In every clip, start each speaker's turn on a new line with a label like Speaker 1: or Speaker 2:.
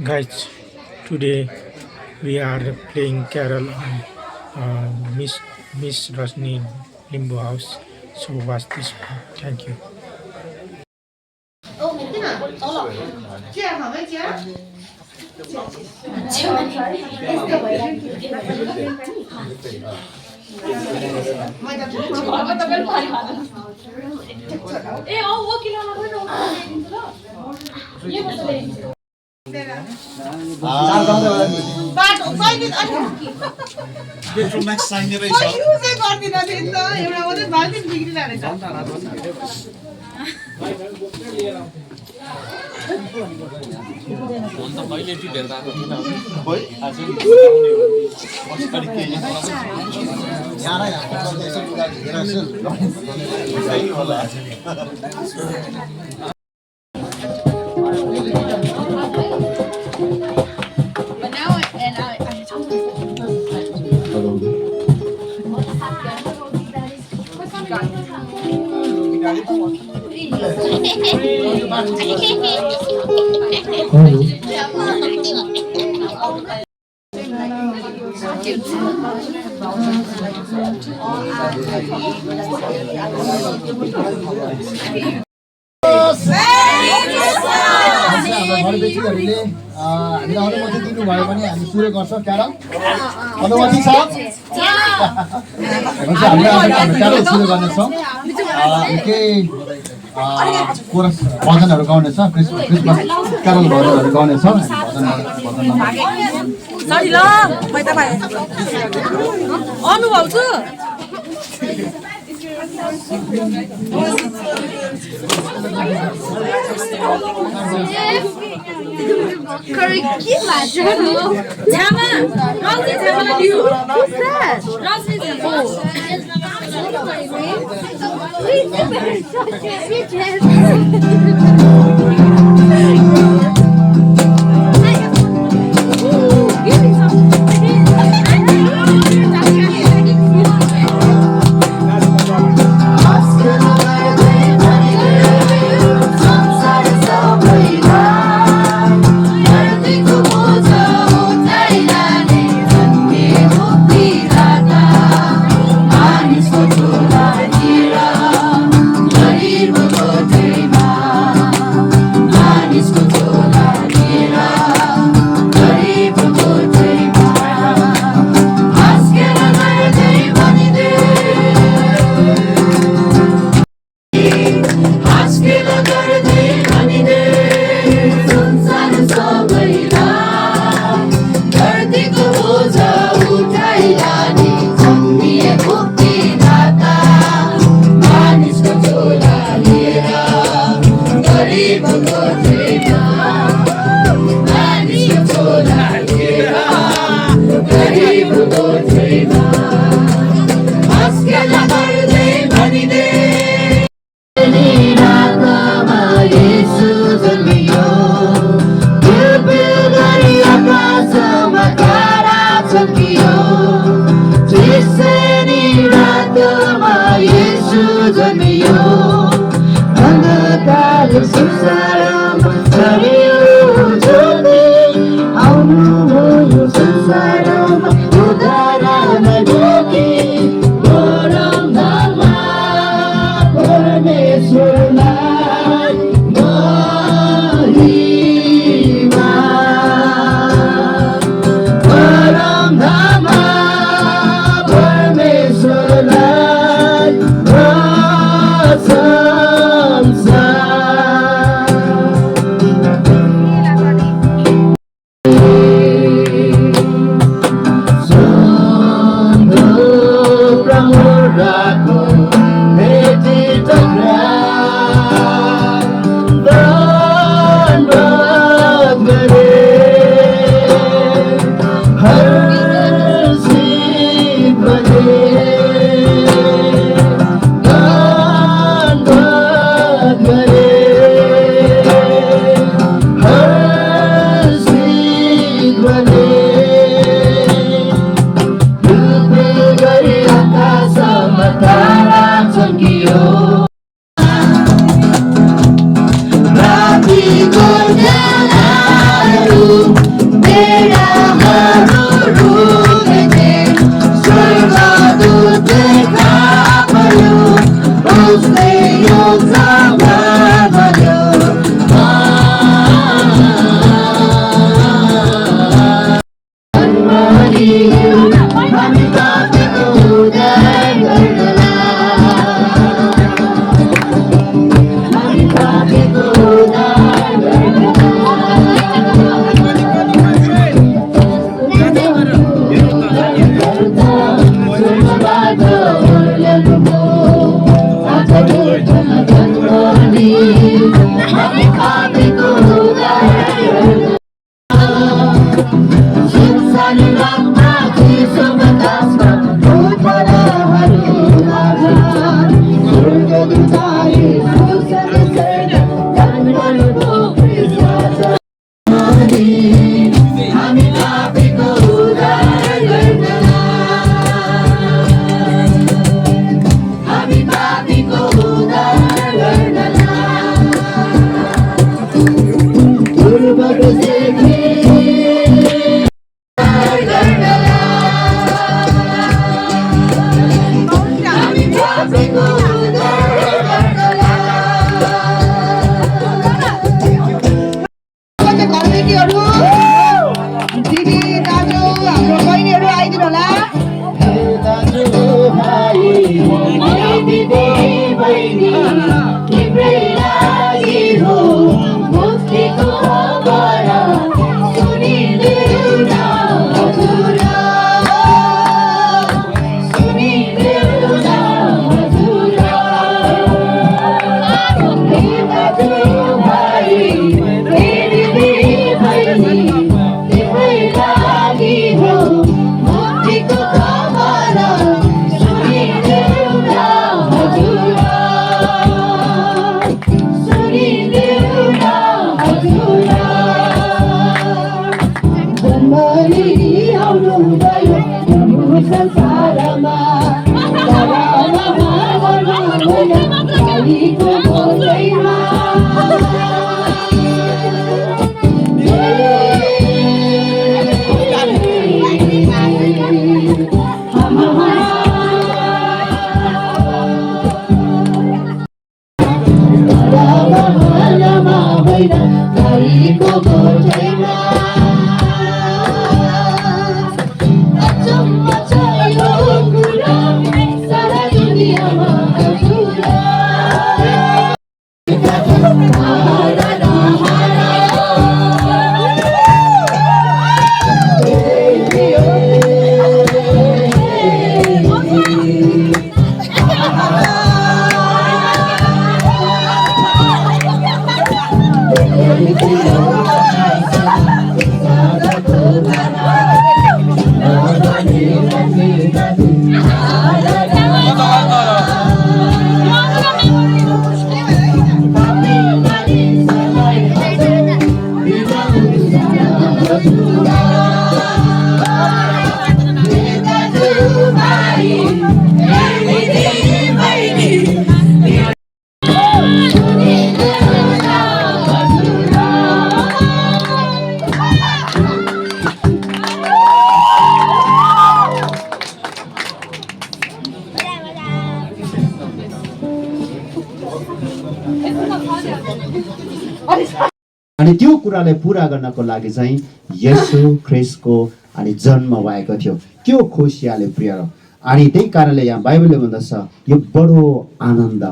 Speaker 1: Guys, today we are playing carol on Miss Rosni Limbo House. So watch this one. Thank you.
Speaker 2: 哦，天哪，走了，这样好没姐？बाटो कहिले
Speaker 3: petrol Max चाहिने रहेछ
Speaker 2: युजै गर्दिन थिएँ त एउटा मात्रै बाल्टी बिग्रिरहेको
Speaker 3: अन्त कहिले टिपेर गएको थिएन खोइ आज सही होला
Speaker 4: घरबेटीहरूले हामीलाई अनुमति दिनुभयो भने हामी सुरु गर्छौँ क्यारम अनुमति छ हामीले क्यारल सुरु गर्नेछौँ केही कोरस भजनहरू गाउनेछ क्रिसमस क्यारल भजनहरू गाउनेछौँ
Speaker 5: अनुभव छ Tama! Rosie Tama you! Who's that? Rosie Tama. Give me some.
Speaker 6: Manis ko tulad nila, lalim ko
Speaker 2: दिदीहरू दिदी दाजु हाम्रो बहिनीहरू आइदिनु होला
Speaker 6: अनि त्यो कुरालाई पूरा गर्नको लागि चाहिँ येशू ख्रीष्टको अनि जन्म भएको थियो त्यो खुसियाले प्रिय अनि त्यही कारणले यहाँ बाइबलले भन्दछ यो बडो आनन्द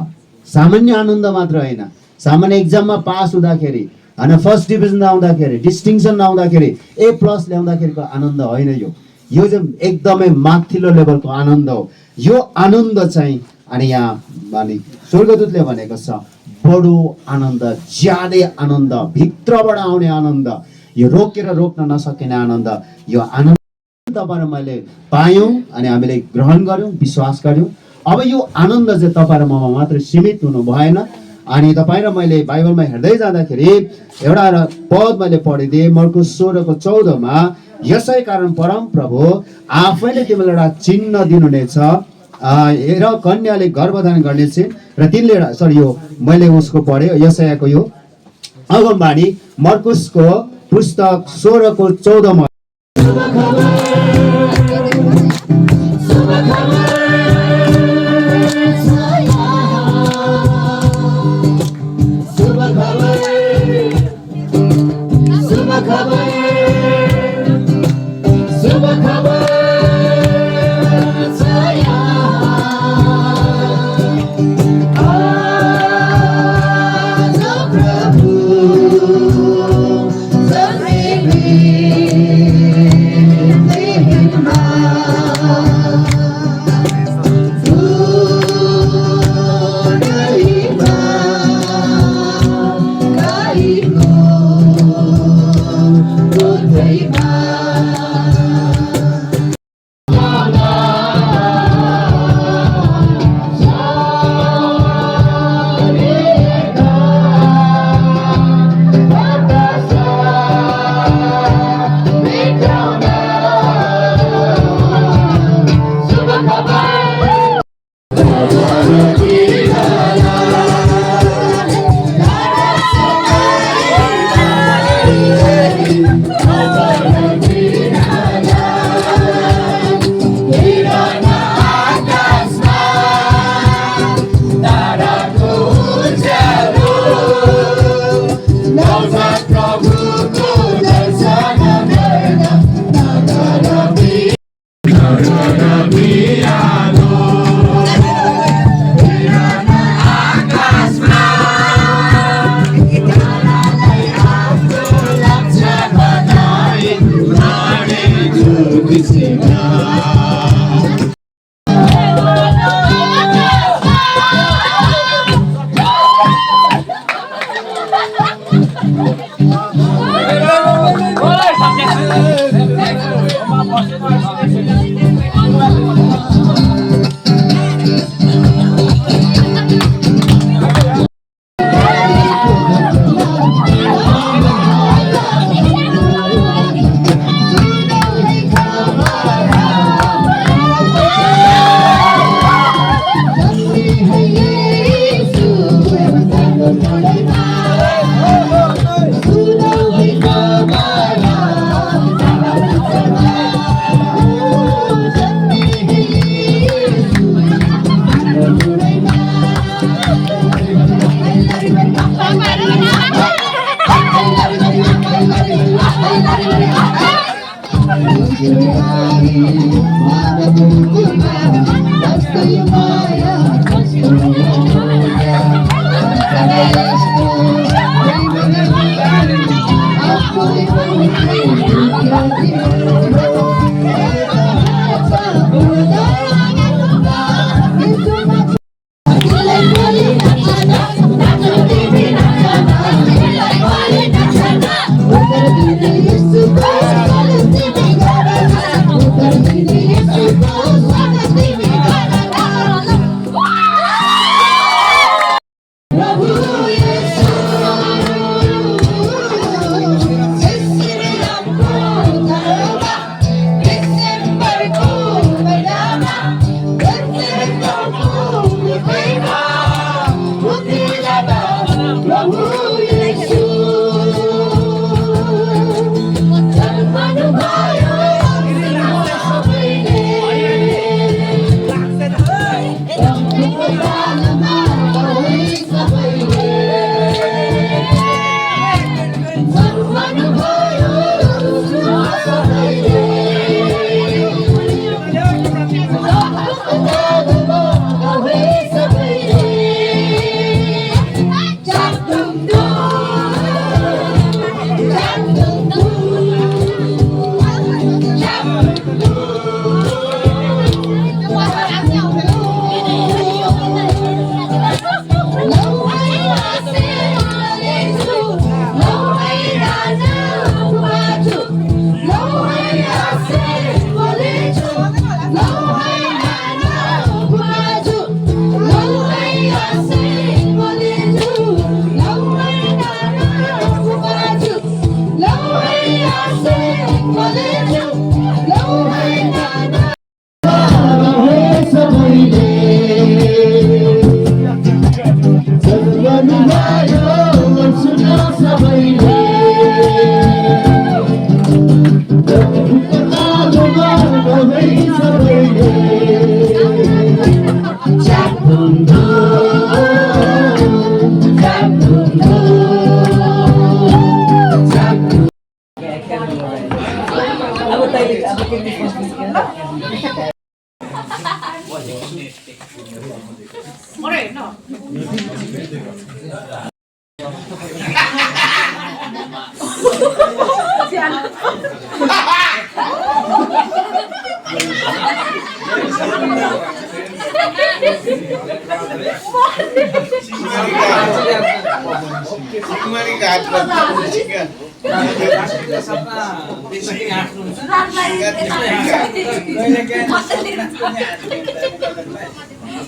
Speaker 6: सामान्य आनन्द मात्र होइन सामान्य एक्जाममा पास हुँदाखेरि होइन फर्स्ट डिभिजन आउँदाखेरि डिस्टिङसन आउँदाखेरि A+ ल्याउँदाखेरिको आनन्द होइन यो चाहिँ एकदमै माथिल्लो लेभलको आनन्द हो यो आनन्द चाहिँ अनि यहाँ अनि स्वर्गदूतले भनेको छ बडो आनन्द ज्यादै आनन्द भित्रबाट आउने आनन्द यो रोकेर रोक्न नसकिने आनन्द यो आनन्द तपाईँ र मैले पायौँ अनि हामीले ग्रहण गर्यौँ विश्वास गर्यौँ अब यो आनन्द चाहिँ तपाईँ र ममा मात्र सीमित हुनु भएन अनि तपाईँ र मैले बाइबलमा हेर्दै जाँदाखेरि एउटा पद मैले पढिदिएँ मर्कुस 16:14 यसै कारण परम प्रभु आफैले तिमीलाई एउटा चिन्ह दिनुहुनेछ र कन्याले गर्भधारण गर्नेछिन् र तिनले यो मैले उसको पढेँ यशायाको यो अगमबाणी मर्कुसको पुस्तक 16:14
Speaker 3: Kumari ka at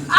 Speaker 5: Right.